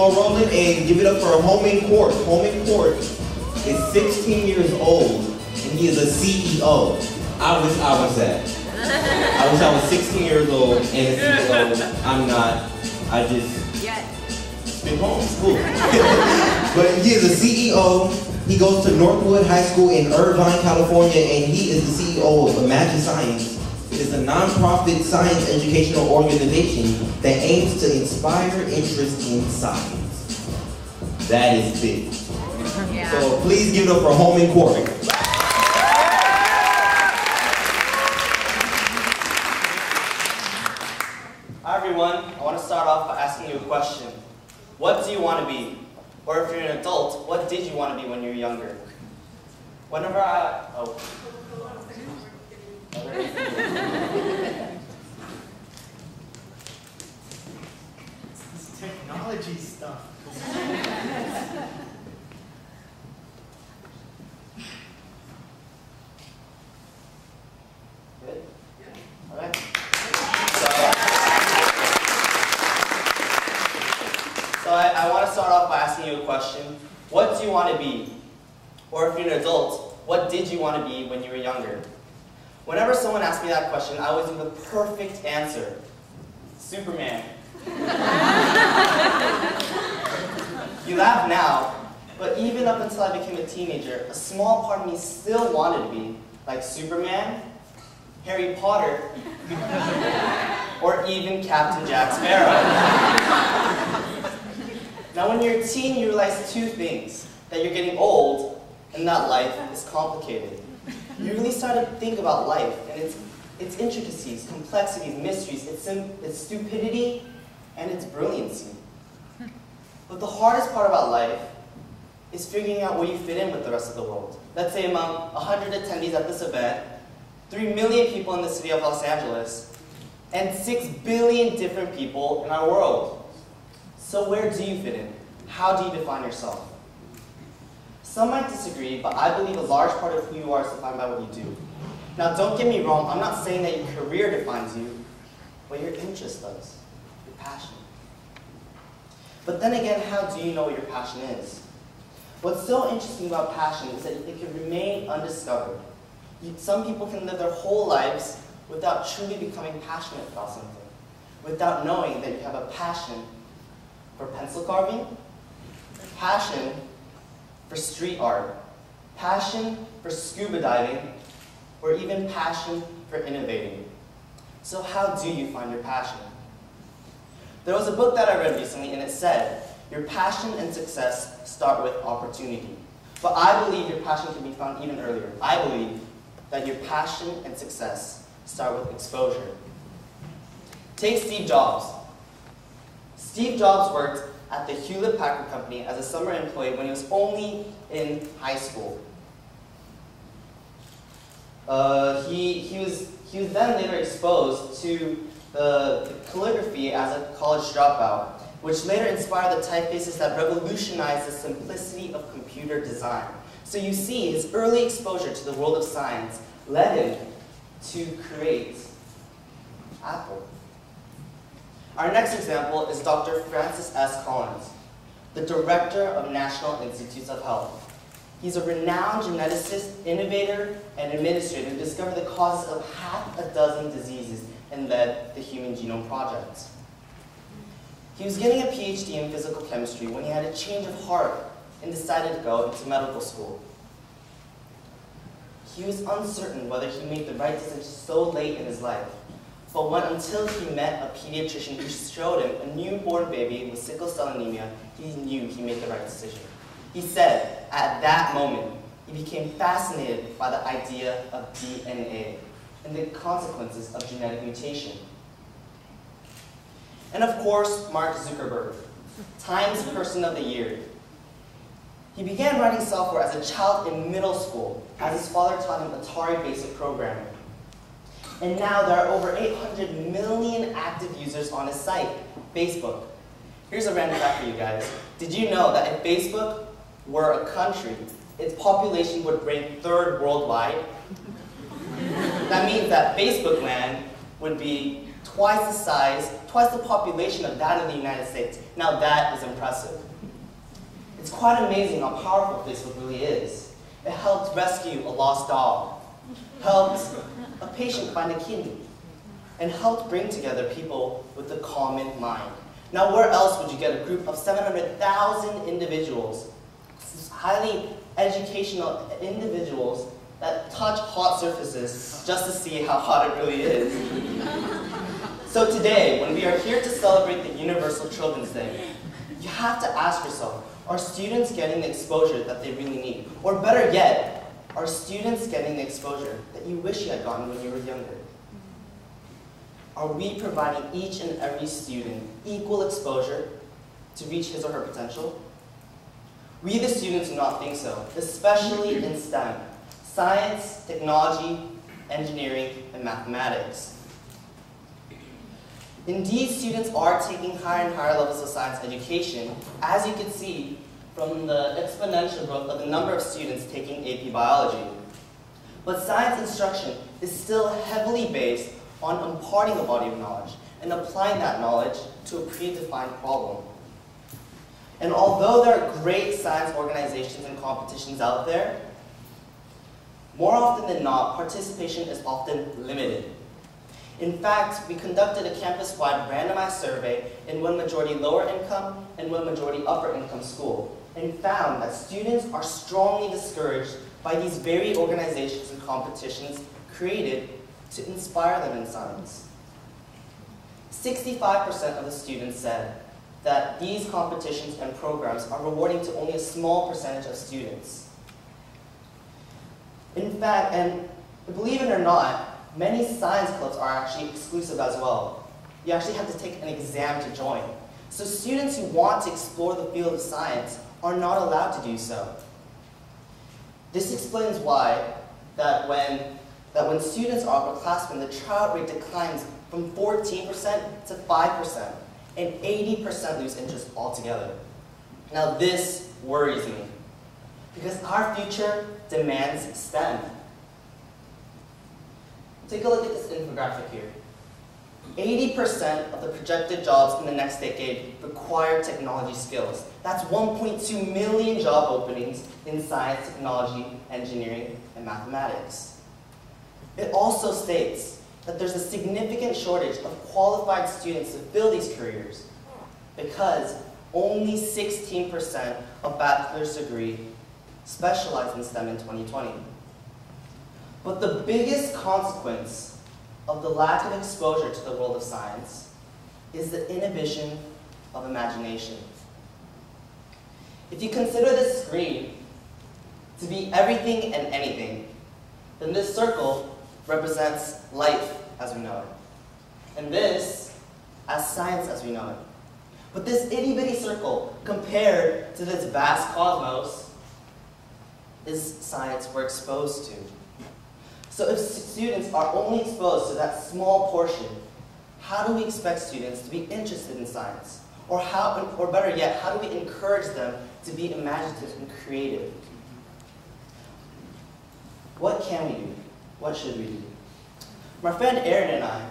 call rolling and give it up for Homin Kwark. Homin Kwark is 16 years old and he is a CEO. I wish I was that. I wish I was 16 years old and a CEO. I'm not. I just been home, school. But he is a CEO. He goes to Northwood High School in Irvine, California, and he is the CEO of Imagiscience. It is a non-profit science educational organization that aims to inspire interest in science. That is big. Yeah. So please give it up for Homin Kwark. Hi everyone, I want to start off by asking you a question. What do you want to be? Or if you're an adult, what did you want to be when you were younger? Whenever This technology stuff. Good? Yeah. Alright. So I want to start off by asking you a question. What do you want to be? Or if you're an adult, what did you want to be when you were younger? Whenever someone asks me that question, I always give the perfect answer. Superman. You laugh now, but even up until I became a teenager, a small part of me still wanted to be like Superman, Harry Potter, or even Captain Jack Sparrow. Now when you're a teen, you realize two things. That you're getting old, and that life is complicated. You really start to think about life, and its intricacies, complexities, mysteries, its stupidity, and its brilliancy. But the hardest part about life is figuring out where you fit in with the rest of the world. Let's say among 100 attendees at this event, 3 million people in the city of Los Angeles, and 6 billion different people in our world. So where do you fit in? How do you define yourself? Some might disagree, but I believe a large part of who you are is defined by what you do. Now don't get me wrong, I'm not saying that your career defines you, but your interest does, your passion. But then again, how do you know what your passion is? What's so interesting about passion is that it can remain undiscovered. Some people can live their whole lives without truly becoming passionate about something, without knowing that you have a passion for pencil carving, passion for street art, passion for scuba diving, or even passion for innovating. So how do you find your passion? There was a book that I read recently and it said, your passion and success start with opportunity. But I believe your passion can be found even earlier. I believe that your passion and success start with exposure. Take Steve Jobs. Steve Jobs worked at the Ulaanbaatar company as a summer employee when he was only in high school. He was then later exposed to the calligraphy as a college dropout, which later inspired the typefaces that revolutionized the simplicity of computer design. So you see, his early exposure to the world of science led him to create Apple. Our next example is Dr. Francis S. Collins, the Director of National Institutes of Health. He's a renowned geneticist, innovator, and administrator who discovered the causes of half a dozen diseases and led the Human Genome Project. He was getting a PhD in physical chemistry when he had a change of heart and decided to go into medical school. He was uncertain whether he made the right decision so late in his life. But until he met a pediatrician who showed him a newborn baby with sickle cell anemia, he knew he made the right decision. He said, at that moment, he became fascinated by the idea of DNA and the consequences of genetic mutation. And of course, Mark Zuckerberg, Times Person of the Year. He began writing software as a child in middle school, as his father taught him Atari basic programming. And now there are over 800 million active users on his site, Facebook. Here's a random fact for you guys. Did you know that if Facebook were a country, its population would rank 3rd worldwide? That means that Facebook land would be twice the size, twice the population of that of the United States. Now that is impressive. It's quite amazing how powerful Facebook really is. It helped rescue a lost dog, helped a patient find a kidney, and helped bring together people with a common mind. Now where else would you get a group of 700,000 individuals, highly educational individuals that touch hot surfaces just to see how hot it really is? So today, when we are here to celebrate the Universal Children's Day, you have to ask yourself, are students getting the exposure that they really need? Or better yet, are students getting the exposure that you wish you had gotten when you were younger? Are we providing each and every student equal exposure to reach his or her potential? We, the students, do not think so, especially in STEM: science, technology, engineering, and mathematics. Indeed, students are taking higher and higher levels of science education, as you can see from the exponential growth of the number of students taking AP Biology. But science instruction is still heavily based on imparting a body of knowledge and applying that knowledge to a predefined problem. And although there are great science organizations and competitions out there, more often than not, participation is often limited. In fact, we conducted a campus-wide randomized survey in one majority lower income and one majority upper income school, and found that students are strongly discouraged by these very organizations and competitions created to inspire them in science. 65% of the students said that these competitions and programs are rewarding to only a small percentage of students. In fact, and believe it or not, many science clubs are actually exclusive as well. You actually have to take an exam to join. So students who want to explore the field of science are not allowed to do so. This explains why that when students are upperclassmen, the tryout rate declines from 14% to 5%, and 80% lose interest altogether. Now this worries me, because our future demands STEM. Take a look at this infographic here. 80% of the projected jobs in the next decade require technology skills. That's 1.2 million job openings in science, technology, engineering, and mathematics. It also states that there's a significant shortage of qualified students to fill these careers because only 16% of bachelor's degree specialize in STEM in 2020. But the biggest consequence of the lack of exposure to the world of science is the inhibition of imagination. If you consider this screen to be everything and anything, then this circle represents life as we know it, and this as science as we know it. But this itty-bitty circle, compared to this vast cosmos, is science we're exposed to. So if students are only exposed to that small portion, how do we expect students to be interested in science? Or better yet, how do we encourage them to be imaginative and creative? What can we do? What should we do? My friend Aaron and I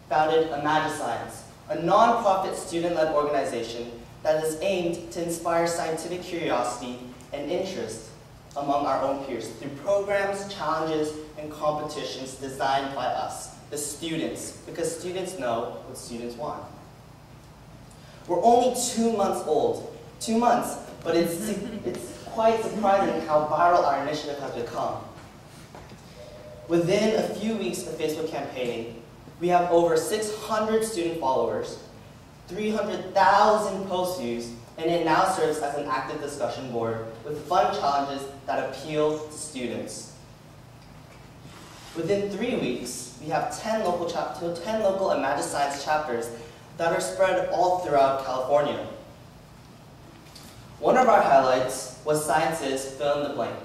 founded Imagiscience, a non-profit student-led organization that is aimed to inspire scientific curiosity and interest among our own peers through programs, challenges, and competitions designed by us, the students, because students know what students want. We're only 2 months old. 2 months, but it's quite surprising how viral our initiative has become. Within a few weeks of Facebook campaigning, we have over 600 student followers, 300,000 post views, and it now serves as an active discussion board with fun challenges that appeal to students. Within 3 weeks, we have 10 local Imagiscience chapters that are spread all throughout California. One of our highlights was Science's Fill in the Blank,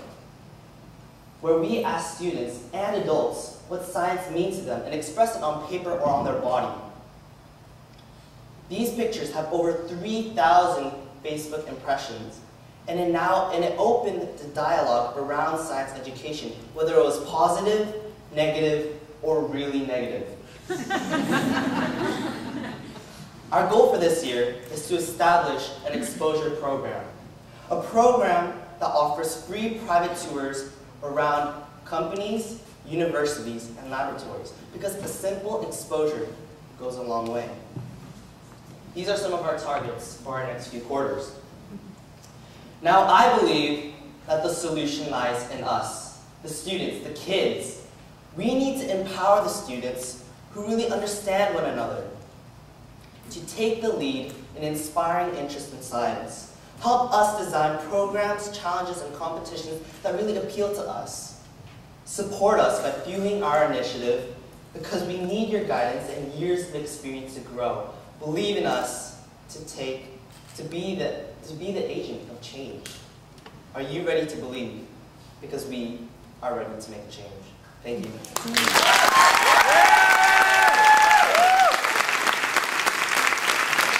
where we ask students and adults what science means to them and express it on paper or on their body. These pictures have over 3,000 Facebook impressions, and it opened the dialogue around science education, whether it was positive, negative, or really negative. Our goal for this year is to establish an exposure program. A program that offers free private tours around companies, universities, and laboratories, because a simple exposure goes a long way. These are some of our targets for our next few quarters. Now, I believe that the solution lies in us, the students, the kids. We need to empower the students who really understand one another, to take the lead in inspiring interest in science. Help us design programs, challenges, and competitions that really appeal to us. Support us by fueling our initiative, because we need your guidance and years of experience to grow. Believe in us to be the agent of change. Are you ready to believe? Because we are ready to make a change. Thank you.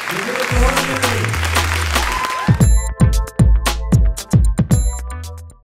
Give it a